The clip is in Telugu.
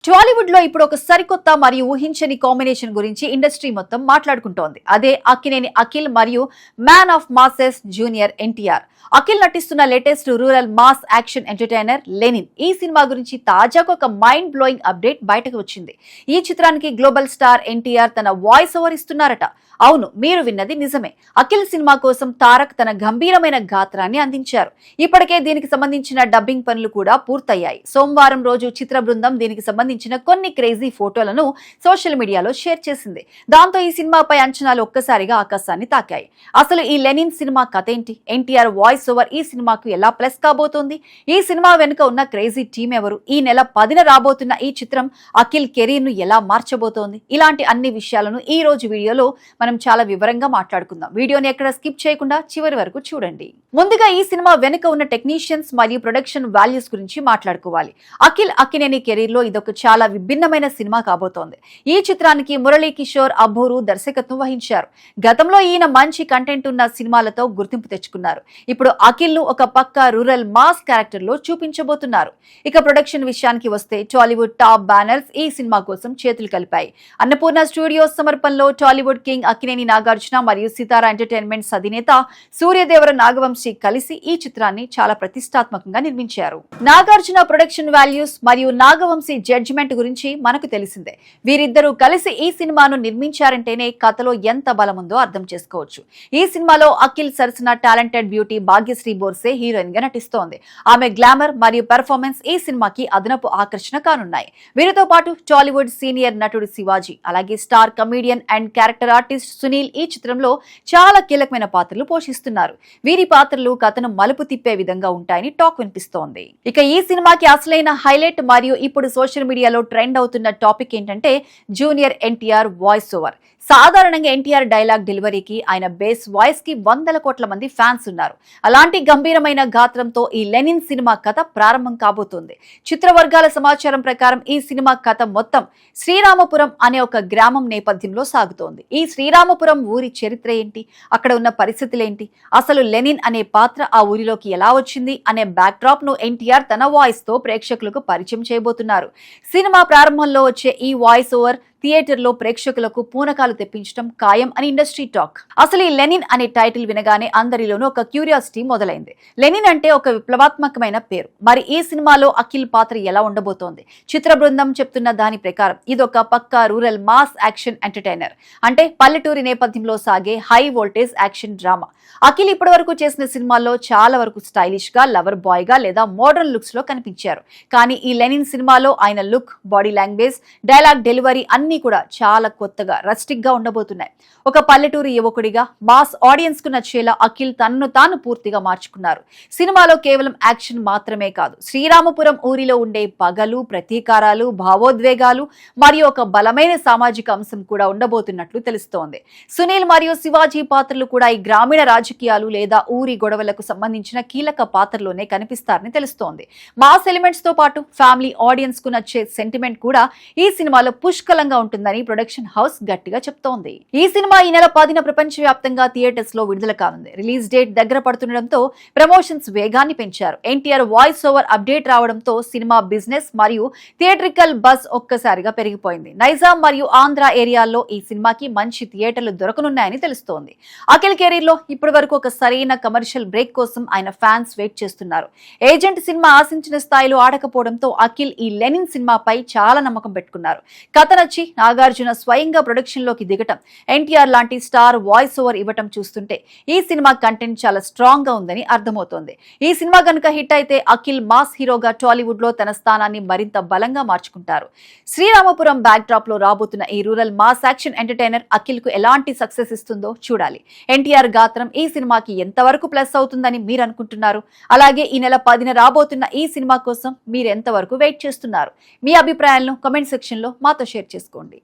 టాలీవుడ్ లో ఇప్పుడు ఒక సరికొత్త మరియు ఊహించని కాంబినేషన్ గురించి ఇండస్ట్రీ మొత్తం మాట్లాడుకుంటోంది. అదే అక్కినేని అఖిల్ మరియు man of masses junior NTR. Akhil నటిస్తున్న latest rural mass action entertainer Lenin. ఈ సినిమా గురించి తాజాగా ఒక మైండ్ బ్లోయింగ్ అప్డేట్ బయటకు వచ్చింది. ఈ చిత్రానికి గ్లోబల్ స్టార్ ఎన్టీఆర్ తన వాయిస్ ఓవర్ ఇస్తున్నారట. అవును, మీరు విన్నది నిజమే. అఖిల్ సినిమా కోసం తారక్ తన గంభీరమైన గాత్రాన్ని అందించారు. ఇప్పటికే దీనికి సంబంధించిన డబ్బింగ్ పనులు కూడా పూర్తయ్యాయి. సోమవారం రోజు చిత్ర బృందం దీనికి సంబంధించిన కొన్ని క్రేజీ ఫోటోలను సోషల్ మీడియాలో షేర్ చేసింది. దాంతో ఈ సినిమాపై అంచనాలు ఒక్కసారిగా ఆకాశాన్ని తాకాయి. అసలు ఈ లెనిన్ సినిమా కథ ఏంటి? ఎన్టీఆర్ వాయిస్ ఓవర్ ఈ సినిమాకు ఎలా ప్లస్ కాబోతోంది? ఈ సినిమా వెనుక ఉన్న క్రేజీ టీం ఎవరు? ఈ నెల 10న రాబోతున్న ఈ చిత్రం అఖిల్ కెరీర్ ను ఎలా మార్చబోతోంది? ఇలాంటి అన్ని విషయాలను ఈ రోజు వీడియోలో మనం చాలా వివరంగా మాట్లాడుకుందాం. వీడియోని ఎక్కడ స్కిప్ చేయకుండా చివరి వరకు చూడండి. ముందుగా ఈ సినిమా వెనుక ఉన్న టెక్నీషియన్స్ మరియు ప్రొడక్షన్ వాల్యూస్ గురించి మాట్లాడుకోవాలి. అఖిల్ అక్కినేని కెరీర్ లో ఇదొక చాలా విభిన్నమైన సినిమా కాబోతోంది. ఈ చిత్రానికి మురళీ కిషోర్ అబ్బూరు దర్శకత్వం వహించారు. గతంలో ఈయన మంచి కంటెంట్ ఉన్న సినిమాలతో గుర్తింపు తెచ్చుకున్నారు. ఇప్పుడు అఖిల్ ను ఒక పక్కా రూరల్ మాస్ క్యారెక్టర్ లో చూపించబోతున్నారు. ఇక ప్రొడక్షన్ విషయానికి వస్తే టాలీవుడ్ టాప్ బ్యానర్స్ ఈ సినిమా కోసం చేతులు కలిపాయి. అన్నపూర్ణ స్టూడియోస్ సమర్పణలో టాలీవుడ్ కింగ్ అక్కినేని నాగార్జున మరియు సితారా ఎంటర్టైన్మెంట్స్ అధినేత సూర్యదేవర నాగవంశీ కలిసి ఈ చిత్రాన్ని చాలా ప్రతిష్టాత్మకంగా నిర్మించారు. నాగార్జున ప్రొడక్షన్ వాల్యూస్ మరియు నాగవంశీ జడ్జిమెంట్ గురించి మనకు తెలిసిందే. వీరిద్దరూ కలిసి ఈ సినిమాను నిర్మించారంటేనే కథలో ఎంత బలముందో అర్థం చేసుకోవచ్చు. ఈ సినిమాలో అఖిల్ సరసన talented beauty Bhagyashri Borse heroine గా నటిస్తోంది. ఆమె గ్లామర్ మరియు పెర్ఫార్మెన్స్ ఈ సినిమాకి అదనపు ఆకర్షణ కానున్నాయి. వీరితో పాటు టాలీవుడ్ సీనియర్ నటుడు శివాజీ, అలాగే star comedian and character artist Sunil ఈ చిత్రంలో చాలా కీలకమైన పాత్రలు పోషిస్తున్నారు. వీరి పాత్రలు కథను మలుపు తిప్పే విధంగా ఉంటాయని టాక్ వినిపిస్తోంది. ఇక ఈ సినిమాకి అసలైన హైలైట్ మరియు ఇప్పుడు సోషల్ మీడియాలో ట్రెండ్ అవుతున్న టాపిక్ ఏంటంటే జూనియర్ ఎన్టీఆర్ వాయిస్ ఓవర్. సాధారణంగా ఎన్టీఆర్ డైలాగ్ డెలివరీకి ఆయన బేస్ వాయిస్ కి 100 కోట్ల మంది ఫ్యాన్స్ ఉన్నారు. అలాంటి గంభీరమైన గాత్రంతో ఈ లెనిన్ సినిమా కథ ప్రారంభం కాబోతోంది. చిత్రవర్గాల సమాచారం ప్రకారం ఈ సినిమా కథ మొత్తం శ్రీరామపురం అనే ఒక గ్రామం నేపథ్యంలో సాగుతోంది. ఈ శ్రీరామపురం ఊరి చరిత్ర ఏంటి, అక్కడ ఉన్న పరిస్థితులేంటి, అసలు లెనిన్ అనే పాత్ర ఆ ఊరిలోకి ఎలా వచ్చింది అనే బ్యాక్ డ్రాప్ ను ఎన్టీఆర్ తన వాయిస్ తో ప్రేక్షకులకు పరిచయం చేయబోతున్నారు. సినిమా ప్రారంభంలో వచ్చే ఈ వాయిస్ ఓవర్ థియేటర్ లో ప్రేక్షకులకు పూనకాలు తెప్పించడం ఖాయం అని ఇండస్ట్రీ టాక్. అసలు ఈ లెనిన్ అనే టైటిల్ వినగానే అందరిలోనూ ఒక క్యూరియాసిటీ మొదలైంది. లెనిన్ అంటే ఒక విప్లవాత్మకమైన పేరు. మరి ఈ సినిమాలో అఖిల్ పాత్ర ఎలా ఉండబోతోంది? చిత్ర బృందం చెప్తున్న దాని ప్రకారం ఇదొక పక్కా రూరల్ మాస్ యాక్షన్ ఎంటర్టైనర్. అంటే పల్లెటూరి నేపథ్యంలో సాగే high voltage action drama. Akhil ఇప్పటి వరకు చేసిన సినిమాల్లో చాలా వరకు స్టైలిష్ గా, లవర్ బాయ్ గా లేదా మోడర్న్ లుక్స్ లో కనిపించారు. కానీ ఈ లెనిన్ సినిమాలో ఆయన look, body language, dialogue delivery అన్ని కూడా చాలా కొత్తగా, రస్టిక్ గా ఉండబోతున్నాయి. ఒక పల్లెటూరు యువకుడిగా మాస్ ఆడియన్స్ కు నచ్చేలా అఖిల్ తనను తాను పూర్తిగా మార్చుకున్నారు. సినిమాలో కేవలం యాక్షన్ మాత్రమే కాదు, శ్రీరామపురం ఊరిలో ఉండే పగలు, ప్రతీకారాలు, భావోద్వేగాలు మరియు ఒక బలమైన సామాజిక అంశం కూడా ఉండబోతున్నట్లు తెలుస్తోంది. సునీల్ మరియు శివాజీ పాత్రలు కూడా ఈ గ్రామీణ రాజకీయాలు లేదా ఊరి గొడవలకు సంబంధించిన కీలక పాత్రలోనే కనిపిస్తారని తెలుస్తోంది. మాస్ ఎలిమెంట్స్ తో పాటు ఫ్యామిలీ ఆడియన్స్ కు నచ్చే సెంటిమెంట్ కూడా ఈ సినిమాలో పుష్కలంగా ఉంటుందని ప్రొడక్షన్ హౌస్ గట్టిగా చెప్తోంది. ఈ సినిమా ఈ నెల 10న ప్రపంచవ్యాప్తంగా థియేటర్స్ లో విడుదల కానుంది. రిలీజ్ డేట్ దగ్గర పడుతుండటంతో ప్రమోషన్స్ వేగాన్ని పెంచారు. ఎన్టీఆర్ వాయిస్ ఓవర్ అప్డేట్ రావడంతో సినిమా బిజినెస్ మరియు థియేట్రికల్ బజ్ ఒక్కసారిగా పెరిగిపోయింది. నైజాం మరియు ఆంధ్ర ఏరియాల్లో ఈ సినిమాకి మంచి థియేటర్లు దొరకనున్నాయని తెలుస్తోంది. అఖిల్ కెరీర్ లో ఇప్పటి వరకు ఒక సరైన కమర్షియల్ బ్రేక్ కోసం ఆయన ఫ్యాన్స్ వెయిట్ చేస్తున్నారు. ఏజెంట్ సినిమా ఆశించిన స్థాయిలో ఆడకపోవడంతో అఖిల్ ఈ లెనిన్ సినిమాపై చాలా నమ్మకం పెట్టుకున్నారు. కథ నచ్చి నాగార్జున స్వయంగా ప్రొడక్షన్ లోకి దిగటం, ఎన్టీఆర్ లాంటి స్టార్ వాయిస్ ఓవర్ ఇవ్వటం చూస్తుంటే ఈ సినిమా కంటెంట్ చాలా స్ట్రాంగ్ గా ఉందని అర్థమవుతోంది. ఈ సినిమా గనుక హిట్ అయితే అఖిల్ మాస్ హీరోగా టాలీవుడ్ లో తన స్థానాన్ని మరింత బలంగా మార్చుకుంటారు. శ్రీరామపురం బ్యాక్ డ్రాప్ లో రాబోతున్న ఈ rural mass action entertainer Akhil కు ఎలాంటి సక్సెస్ ఇస్తుందో చూడాలి. ఎన్టీఆర్ గాత్రం ఈ సినిమాకి ఎంతవరకు ప్లస్ అవుతుందని మీరు అనుకుంటున్నారు? అలాగే ఈ నెల 10న రాబోతున్న ఈ సినిమా కోసం మీరు ఎంతవరకు వెయిట్ చేస్తున్నారు? మీ అభిప్రాయాలను కామెంట్ సెక్షన్ లో మాతో షేర్ చేసుకోండి.